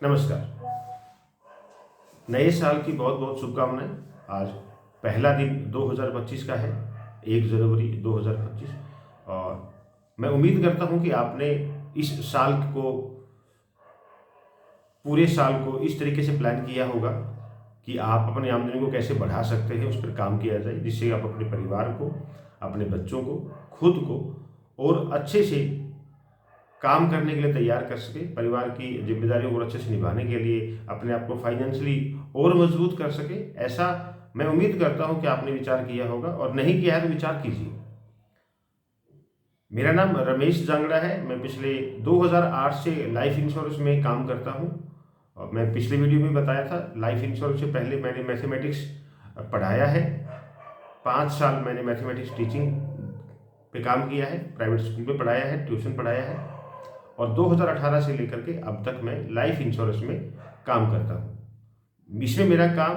नमस्कार। नए साल की बहुत बहुत शुभकामनाएं। आज पहला दिन 2025 का है, 1 जनवरी 2025। और मैं उम्मीद करता हूं कि आपने इस साल को, पूरे साल को इस तरीके से प्लान किया होगा कि आप अपनी आमदनी को कैसे बढ़ा सकते हैं, उस पर काम किया जाए, जिससे आप अपने परिवार को, अपने बच्चों को, खुद को और अच्छे से काम करने के लिए तैयार कर सके, परिवार की जिम्मेदारियों को अच्छे से निभाने के लिए अपने आप को फाइनेंशियली और मजबूत कर सके। ऐसा मैं उम्मीद करता हूं कि आपने विचार किया होगा, और नहीं किया है तो विचार कीजिए। मेरा नाम रमेश जांगड़ा है। मैं पिछले 2008 से लाइफ इंश्योरेंस में काम करता हूं। और मैं पिछले वीडियो में बताया था, लाइफ इंश्योरेंस से पहले मैंने मैथमेटिक्स पढ़ाया है। 5 साल मैंने मैथमेटिक्स टीचिंग पे काम किया है, प्राइवेट स्कूल में पढ़ाया है, ट्यूशन पढ़ाया है। और 2018 से लेकर के अब तक मैं लाइफ इंश्योरेंस में काम करता हूँ। इसमें मेरा काम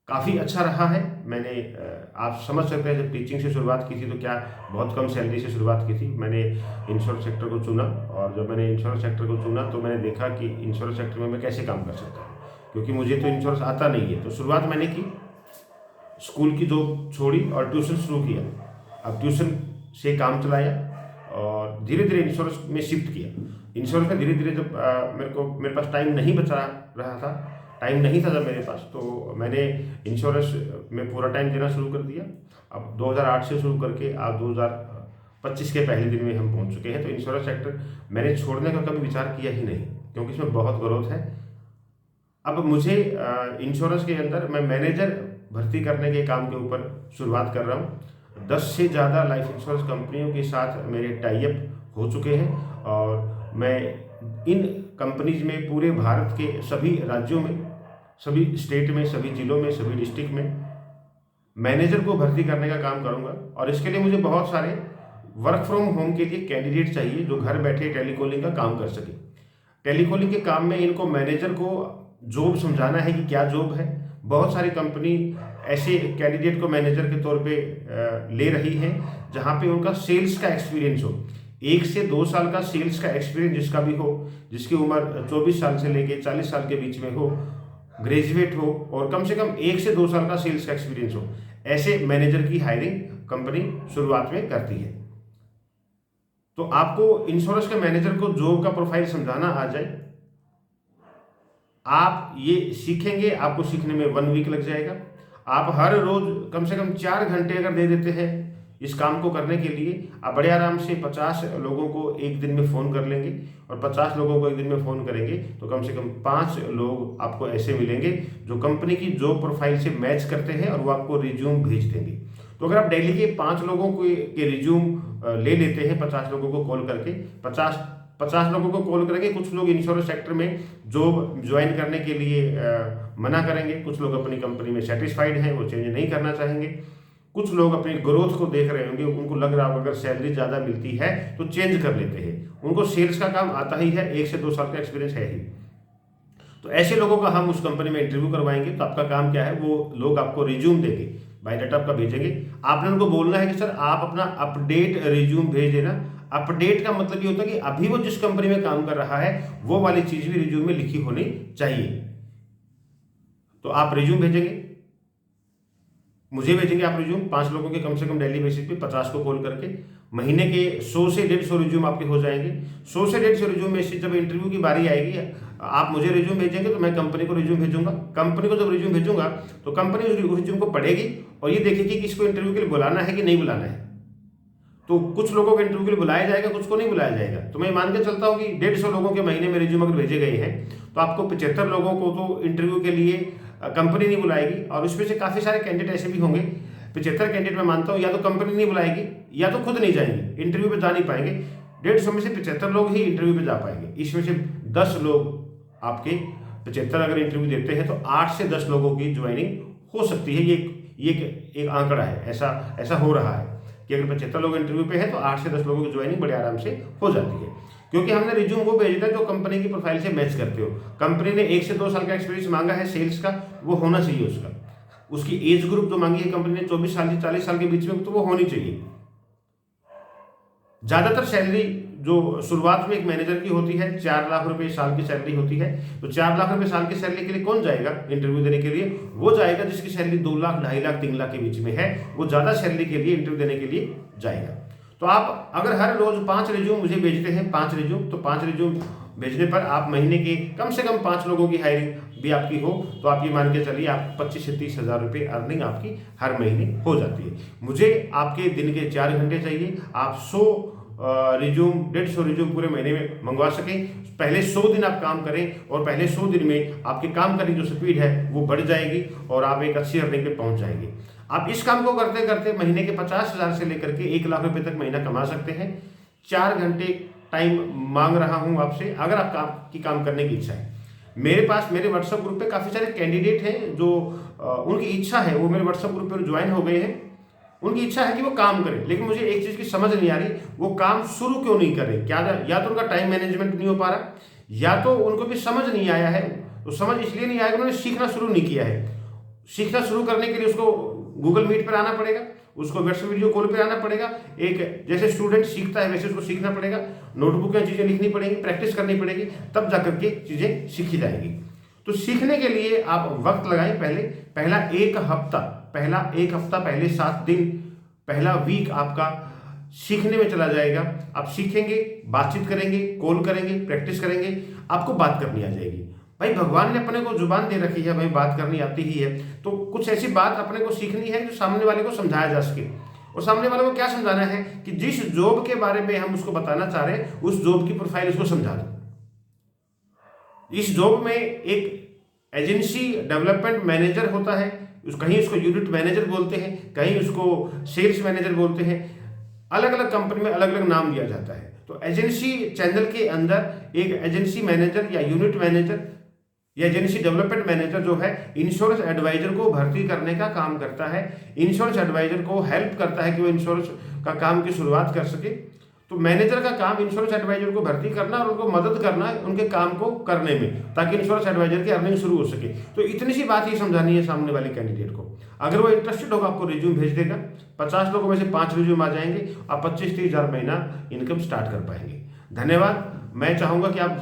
काफ़ी अच्छा रहा है। मैंने आप समझ सकते हैं, जब टीचिंग से शुरुआत की थी तो क्या बहुत कम सैलरी से शुरुआत की थी। मैंने इंश्योरेंस सेक्टर को चुना, और जब मैंने इंश्योरेंस सेक्टर को चुना तो मैंने देखा कि इंश्योरेंस सेक्टर में मैं कैसे काम कर सकता हूँ, क्योंकि मुझे तो इंश्योरेंस आता नहीं है। तो शुरुआत मैंने की, स्कूल की जॉब छोड़ी और ट्यूशन शुरू किया। अब ट्यूशन से काम चलाया और धीरे धीरे इंश्योरेंस में शिफ्ट किया। इंश्योरेंस में धीरे धीरे जब मेरे पास टाइम नहीं बचा रहा था, टाइम नहीं था जब मेरे पास, तो मैंने इंश्योरेंस में पूरा टाइम देना शुरू कर दिया। अब 2008 से शुरू करके आज 2025 के पहले दिन में हम पहुंच चुके हैं। तो इंश्योरेंस सेक्टर मैंने छोड़ने का कभी विचार किया ही नहीं, क्योंकि इसमें बहुत ग्रोथ है। अब मुझे इंश्योरेंस के अंदर मैं मैनेजर भर्ती करने के काम के ऊपर शुरुआत कर रहा हूँ। 10 से ज़्यादा लाइफ इंश्योरेंस कंपनियों के साथ मेरे टाई अप हो चुके हैं, और मैं इन कंपनीज में पूरे भारत के सभी राज्यों में, सभी स्टेट में, सभी जिलों में, सभी डिस्ट्रिक्ट में मैनेजर को भर्ती करने का काम करूँगा। और इसके लिए मुझे बहुत सारे वर्क फ्रॉम होम के लिए कैंडिडेट चाहिए, जो घर बैठे टेलीकॉलिंग का काम कर सके। टेलीकॉलिंग के काम में इनको मैनेजर को जॉब समझाना है कि क्या जॉब है। बहुत सारी कंपनी ऐसे कैंडिडेट को मैनेजर के तौर पे ले रही है, जहां पे उनका सेल्स का एक्सपीरियंस हो। 1 से 2 साल का सेल्स का एक्सपीरियंस जिसका भी हो, जिसकी उम्र 24 साल से लेके 40 साल के बीच में हो, ग्रेजुएट हो, और कम से कम 1 से 2 साल का सेल्स का एक्सपीरियंस हो, ऐसे मैनेजर की हायरिंग कंपनी शुरुआत में करती है। तो आपको इंश्योरेंस के मैनेजर को जॉब का प्रोफाइल समझाना आ जाए, आप ये सीखेंगे, आपको सीखने में 1 वीक लग जाएगा। आप हर रोज कम से कम 4 घंटे अगर दे देते हैं इस काम को करने के लिए, आप बड़े आराम से 50 लोगों को एक दिन में फ़ोन कर लेंगे, और 50 लोगों को एक दिन में फ़ोन करेंगे तो कम से कम 5 लोग आपको ऐसे मिलेंगे जो कंपनी की जॉब प्रोफाइल से मैच करते हैं, और वो आपको रिज्यूम भेज देंगे। तो अगर आप डेली के 5 लोगों के रिज्यूम ले लेते हैं, 50 लोगों को कॉल करके, 50 लोगों को कॉल करेंगे। कुछ लोग इंश्योरेंस सेक्टर में जॉब ज्वाइन करने के लिए मना करेंगे, कुछ लोग अपनी कंपनी में सेटिस्फाइड हैं, वो चेंज नहीं करना चाहेंगे। कुछ लोग अपनी ग्रोथ को देख रहे होंगे, उनको लग रहा होगा अगर सैलरी ज़्यादा मिलती है तो चेंज कर लेते हैं। उनको सेल्स का काम आता ही है, 1 से 2 साल का एक्सपीरियंस है ही। तो ऐसे लोगों का हम उस कंपनी में इंटरव्यू करवाएंगे। तो आपका काम क्या है, वो लोग आपको रिज्यूम देंगे, बायोडाटा आपका भेजेंगे। आपने उनको बोलना है कि सर आप अपना अपडेट रिज्यूम भेज देना। अपडेट का मतलब ये होता है कि अभी वो जिस कंपनी में काम कर रहा है वो वाली चीज भी रिज्यूम में लिखी होनी चाहिए। तो आप रिज्यूम भेजेंगे, मुझे भेजेंगे आप रिज्यूम, 5 लोगों के कम से कम डेली बेसिस पे 50 को कॉल करके महीने के 100 से 150 रिज्यूम आपके हो जाएंगे। 100 से 150 रिज्यूम में से जब इंटरव्यू की बारी आएगी, आप मुझे रिज्यूम भेजेंगे तो मैं कंपनी को रिज्यूम भेजूंगा। कंपनी को जब रिज्यूम भेजूंगा तो कंपनी उस रिज्यूम को पढ़ेगी और ये देखेगी कि इसको इंटरव्यू के लिए बुलाना है कि नहीं बुलाना है। तो कुछ लोगों को इंटरव्यू के लिए बुलाया जाएगा, कुछ को नहीं बुलाया जाएगा। तो मैं मान के चलता हूँ कि 150 लोगों के महीने में रिज्यूम अगर भेजे गए हैं तो आपको 75 लोगों को तो इंटरव्यू के लिए कंपनी नहीं बुलाएगी। और उसमें से काफ़ी सारे कैंडिडेट ऐसे भी होंगे, 75 कैंडिडेट मैं मानता हूँ, या तो कंपनी नहीं बुलाएगी या तो खुद नहीं जाएंगे, इंटरव्यू पे जा नहीं पाएंगे। 150 में से 75 लोग ही इंटरव्यू पे जा पाएंगे। इसमें से 10 लोग आपके 75 अगर इंटरव्यू देते हैं तो 8 से 10 लोगों की ज्वाइनिंग हो सकती है। ये एक आंकड़ा है, ऐसा हो रहा है कि अगर 75 लोग इंटरव्यू पे है तो 8 से 10 लोगों की ज्वाइनिंग बड़े आराम से हो जाती है, क्योंकि हमने रिज्यूम वो भेजा था जो कंपनी की प्रोफाइल से मैच करते हो। कंपनी ने 1 से 2 साल का एक्सपीरियंस मांगा है सेल्स का, वो होना चाहिए उसका। उसकी एज ग्रुप जो मांगी है कंपनी ने 24 साल से 40 साल के बीच में, तो वो होनी चाहिए। ज्यादातर सैलरी जो शुरुआत में एक मैनेजर की होती है 4 लाख रुपए साल की सैलरी होती है। तो 4 लाख रुपए साल की सैलरी के लिए कौन जाएगा इंटरव्यू देने के लिए? वो जाएगा जिसकी सैलरी 2 लाख, 2.5 लाख, 3 लाख के बीच में है, वो ज़्यादा सैलरी के लिए इंटरव्यू देने के लिए जाएगा। तो आप अगर हर रोज 5 रिज्यूम मुझे भेजते हैं, 5 रिज्यूम, तो 5 रिज्यूम भेजने पर आप महीने के कम से कम 5 लोगों की हायरिंग भी आपकी हो, तो आप ये मान के चलिए आप 25 से 30 हज़ार रुपये अर्निंग आपकी हर महीने हो जाती है। मुझे आपके दिन के 4 घंटे चाहिए, आप 100 रिज्यूम, 150 रिज्यूम पूरे महीने में मंगवा सकें। पहले 100 दिन आप काम करें और पहले 100 दिन में आपके काम करने की जो स्पीड है वो बढ़ जाएगी और आप एक अच्छी अर्निंग पे पहुंच जाएंगे। आप इस काम को करते करते महीने के 50,000 से लेकर के 1 लाख रुपए तक महीना कमा सकते हैं। 4 घंटे टाइम मांग रहा हूं आपसे, अगर आप काम करने की इच्छा है। मेरे पास मेरे व्हाट्सएप ग्रुप पे काफ़ी सारे कैंडिडेट हैं जो उनकी इच्छा है, वो मेरे व्हाट्सएप ग्रुप पर ज्वाइन हो गए हैं। उनकी इच्छा है कि वो काम करें, लेकिन मुझे एक चीज़ की समझ नहीं आ रही, वो काम शुरू क्यों नहीं कर रहे। क्या या तो उनका टाइम मैनेजमेंट नहीं हो पा रहा, या तो उनको भी समझ नहीं आया है। तो समझ इसलिए नहीं आया कि उन्होंने सीखना शुरू नहीं किया है। सीखना शुरू करने के लिए उसको गूगल मीट पर आना पड़ेगा, उसको व्हाट्सएप वीडियो कॉल पे आना पड़ेगा। एक जैसे स्टूडेंट सीखता है वैसे उसको सीखना पड़ेगा, नोटबुक में चीज़ें लिखनी पड़ेंगी, प्रैक्टिस करनी पड़ेगी, तब जाकर के चीज़ें सीखी जाएंगी। तो सीखने के लिए आप वक्त लगाएं। पहला एक हफ्ता पहले 7 दिन, पहला वीक आपका सीखने में चला जाएगा। आप सीखेंगे, बातचीत करेंगे, कॉल करेंगे, प्रैक्टिस करेंगे, आपको बात करनी आ जाएगी। भाई भगवान ने अपने को जुबान दे रखी है, भाई बात करनी आती ही है, तो कुछ ऐसी बात अपने को सीखनी है जो सामने वाले को समझाया जा सके। और सामने वाले को क्या समझाना है कि जिस जॉब के बारे में हम उसको बताना चाह रहे हैं उस जॉब की प्रोफाइल उसको समझा दो। इस जॉब में एक एजेंसी डेवलपमेंट मैनेजर होता है, कहीं उसको यूनिट मैनेजर बोलते हैं, कहीं उसको सेल्स मैनेजर बोलते हैं, अलग अलग कंपनी में अलग अलग नाम दिया जाता है। तो एजेंसी चैनल के अंदर एक एजेंसी मैनेजर या यूनिट मैनेजर या एजेंसी डेवलपमेंट मैनेजर जो है इंश्योरेंस एडवाइजर को भर्ती करने का काम करता है। इंश्योरेंस एडवाइजर को हेल्प करता है कि वो इंश्योरेंस का काम की शुरुआत कर सके। तो मैनेजर का काम इंश्योरेंस एडवाइजर को भर्ती करना और उनको मदद करना उनके काम को करने में, ताकि इंश्योरेंस एडवाइजर की अर्निंग शुरू हो सके। तो इतनी सी बात ही समझानी है सामने वाले कैंडिडेट को। अगर वो इंटरेस्टेड होगा आपको रिज्यूम भेज देगा, 50 लोगों में से 5 रिज्यूम आ जाएंगे, आप 25-30 हज़ार महीना इनकम स्टार्ट कर पाएंगे। धन्यवाद। मैं चाहूँगा कि आप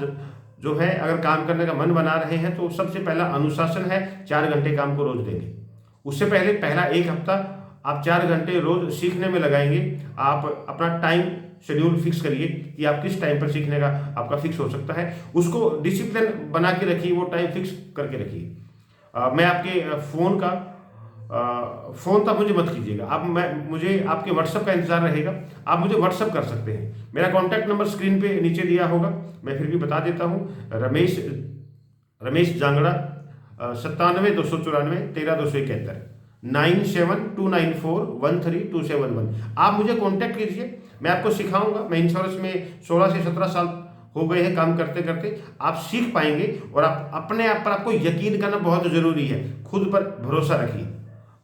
जो है अगर काम करने का मन बना रहे हैं तो सबसे पहला अनुशासन है, 4 घंटे काम को रोज देंगे। उससे पहले पहला एक हफ्ता आप 4 घंटे रोज सीखने में लगाएंगे। आप अपना टाइम शेड्यूल फिक्स करिए कि आप किस टाइम पर सीखने का आपका फिक्स हो सकता है, उसको डिसिप्लिन बना के रखिए, वो टाइम फिक्स करके रखिए। मैं आपके फ़ोन तक मुझे मत कीजिएगा, मुझे आपके व्हाट्सएप का इंतजार रहेगा। आप मुझे व्हाट्सएप कर सकते हैं, मेरा कॉन्टैक्ट नंबर स्क्रीन पे नीचे दिया होगा, मैं फिर भी बता देता हूँ। रमेश जांगड़ा 97-294 13-271 97-294-13271। आप मुझे कॉन्टैक्ट कीजिए, मैं आपको सिखाऊंगा। मैं इंश्योरेंस में 16 से 17 साल हो गए हैं काम करते करते। आप सीख पाएंगे और आप अपने आप पर आपको यकीन करना बहुत ज़रूरी है। खुद पर भरोसा रखिए।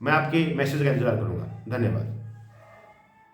मैं आपके मैसेज का इंतजार करूंगा। धन्यवाद।